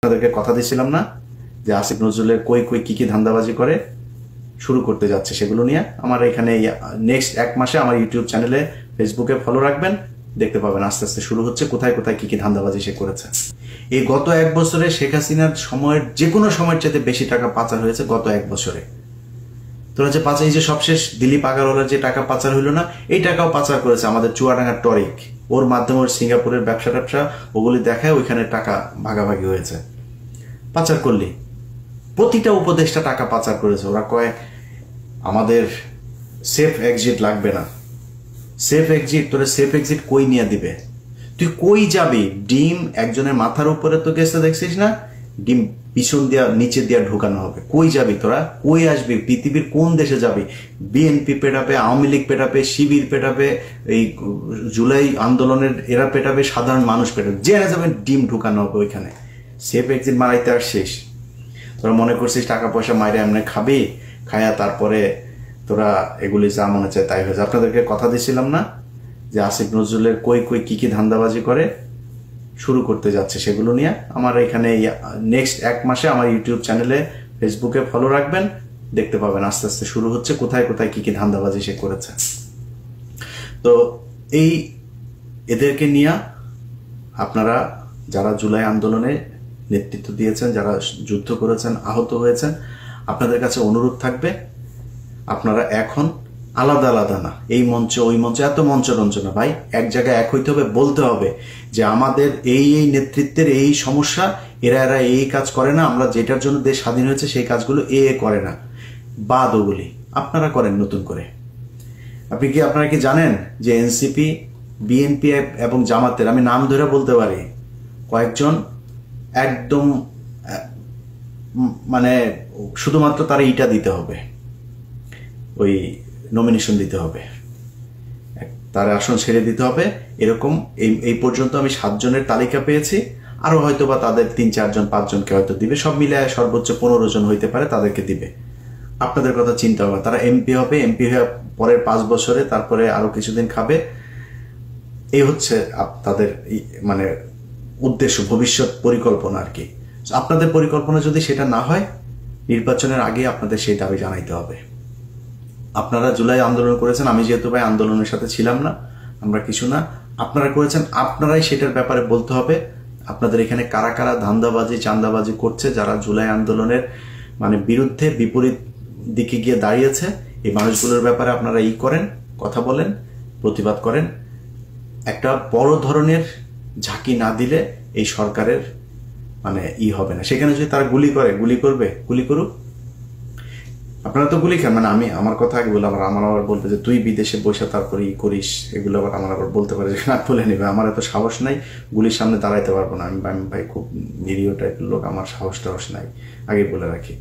আপনাদেরকে কথা দিয়েছিলাম না যে আসিফ নজরুলের কই কই কি কি ধান্দাবাজি করে শুরু করতে যাচ্ছে, সেগুলো নিয়ে আমার এখানে নেক্সট 1 মাসে আমার ইউটিউব চ্যানেলে, ফেসবুকে ফলো রাখবেন, দেখতে পাবেন আস্তে আস্তে শুরু হচ্ছে কোথায় কোথায় কি কি ধান্দাবাজি সে করেছে। এই গত 1 বছরে শেখ হাসিনার সময়ের যে কোনো সময়ের চাইতে বেশি টাকা পাচার হয়েছে গত 1 বছরে। তোরা যে পাচার, এই যে সবশেষ দিলীপ আগারওয়ালার যে টাকা পাচার হইল না, এই টাকাও পাচার করেছে আমাদের চুয়াডাঙ্গার টরিক। ওর মাধ্যমে ওর সিঙ্গাপুরের ব্যবসা ট্যাবসা ওগুলি দেখায়, ওইখানে টাকা ভাগাভাগি হয়েছে। পাচার করলি প্রতিটা উপদেষ্টা টাকা পাচার করেছে। ওরা কয় আমাদের সেফ এক্সিট লাগবে না। সেফ এক্সিট, তোরা সেফ এক্সিট কই নিয়ে দিবে? তুই কই যাবি? ডিম একজনের মাথার উপরে তো গেছে, দেখছিস না? ডিম পিছন দিয়া নিচে দিয়া ঢোকানো হবে। কই যাবি তোরা? কই আসবি? পৃথিবীর কোন দেশে যাবি? বিএনপি পেটাবে, আওয়ামী লীগ পেটাবে, শিবির পেটাবে, এই জুলাই আন্দোলনের এরা পেটাবে, সাধারণ মানুষ পেটাবে, জেনে যাবেন ডিম ঢুকানো হবে ওইখানে। সেফ এক্সিট মারাইতে আর শেষ। তোরা মনে করছিস টাকা পয়সা মাইরে এমনি খাবি, খায়া তারপরে তোরা এগুলি যা মনে চায় তাই হয়েছে। আপনাদেরকে কথা দিয়েছিলাম না যে আসিফ নজরুলের কই কই কি কি ধান্দাবাজি করে শুরু করতে যাচ্ছে, সেগুলো নিয়ে আমার এখানে নেক্সট 1 মাসে আমার ইউটিউব চ্যানেলে, ফেসবুকে ফলো রাখবেন, দেখতে পাবেন আস্তে আস্তে শুরু হচ্ছে কোথায় কোথায় কি কি ধান্দাবাজি সে করেছে। তো এই এদেরকে নিয়ে আপনারা যারা জুলাই আন্দোলনে নেতৃত্ব দিয়েছেন, যারা যুদ্ধ করেছেন, আহত হয়েছেন, আপনাদের কাছে অনুরোধ থাকবে আপনারা এখন আলাদা আলাদা না, এই মঞ্চে ওই মঞ্চে এত মঞ্চ রঞ্চনা ভাই, এক জায়গায় এক হইতে হবে, বলতে হবে যে আমাদের এই এই নেতৃত্বের এই সমস্যা, এরা এরা এই কাজ করে না, আমরা যেটার জন্য দেশ স্বাধীন হয়েছে সেই কাজগুলো এ করে না, বাদ ওগুলি আপনারা করেন নতুন করে। আপনারা কি জানেন যে এনসিপি, বিএনপি এবং জামাতের, আমি নাম ধরে বলতে পারি, কয়েকজন একদম মানে শুধুমাত্র তারা ইটা দিতে হবে, ওই নমিনেশন দিতে হবে, তার আসন ছেড়ে দিতে হবে, এরকম এই পর্যন্ত আমি 7 জনের তালিকা পেয়েছি। আরো হয়তো বা তাদের 3-4 জন 5 জনকে হয়তো দিবে, সব মিলে সর্বোচ্চ 15 জন হইতে পারে, তাদেরকে দিবে। আপনাদের কথা চিন্তা হবে, তারা এমপি হবে, এমপি হয়ে পরের 5 বছরে তারপরে আরো কিছুদিন খাবে। এই হচ্ছে তাদের মানে উদ্দেশ্য, ভবিষ্যৎ পরিকল্পনা আর কি। আপনাদের পরিকল্পনা যদি সেটা না হয়, নির্বাচনের আগে আপনাদের সেই দাবি জানাইতে হবে। আপনারা জুলাই আন্দোলন করেছেন, আমি যেহেতু ভাই আন্দোলনের সাথে ছিলাম না, আমরা কিছু না, আপনারা করেছেন, আপনারাই সেটার ব্যাপারে বলতে হবে। আপনাদের এখানে কারা কারা ধান্দাবাজি চান্দাবাজি করছে, যারা জুলাই আন্দোলনের মানে বিরুদ্ধে বিপরীত দিকে গিয়ে দাঁড়িয়েছে, এই মানুষগুলোর ব্যাপারে আপনারা করেন, কথা বলেন, প্রতিবাদ করেন। একটা বড় ধরনের ঝাঁকি না দিলে এই সরকারের মানে হবে না। সেখানে যদি তারা গুলি করবে, গুলি করুক, আপনারা তো গুলি খান। মানে আমি আমার কথা আগে বলে আমার আবার বলতে যে তুই বিদেশে বসে তারপরে করিস, এগুলো আবার আমার আবার বলতে পারে যে না বলে নেবে। আমার এত সাহস নাই, গুলির সামনে দাঁড়াইতে পারবো না আমি ভাই, খুব নিরীহ টাইপের লোক, আমার সাহস টাহস নাই, আগে বলে রাখি।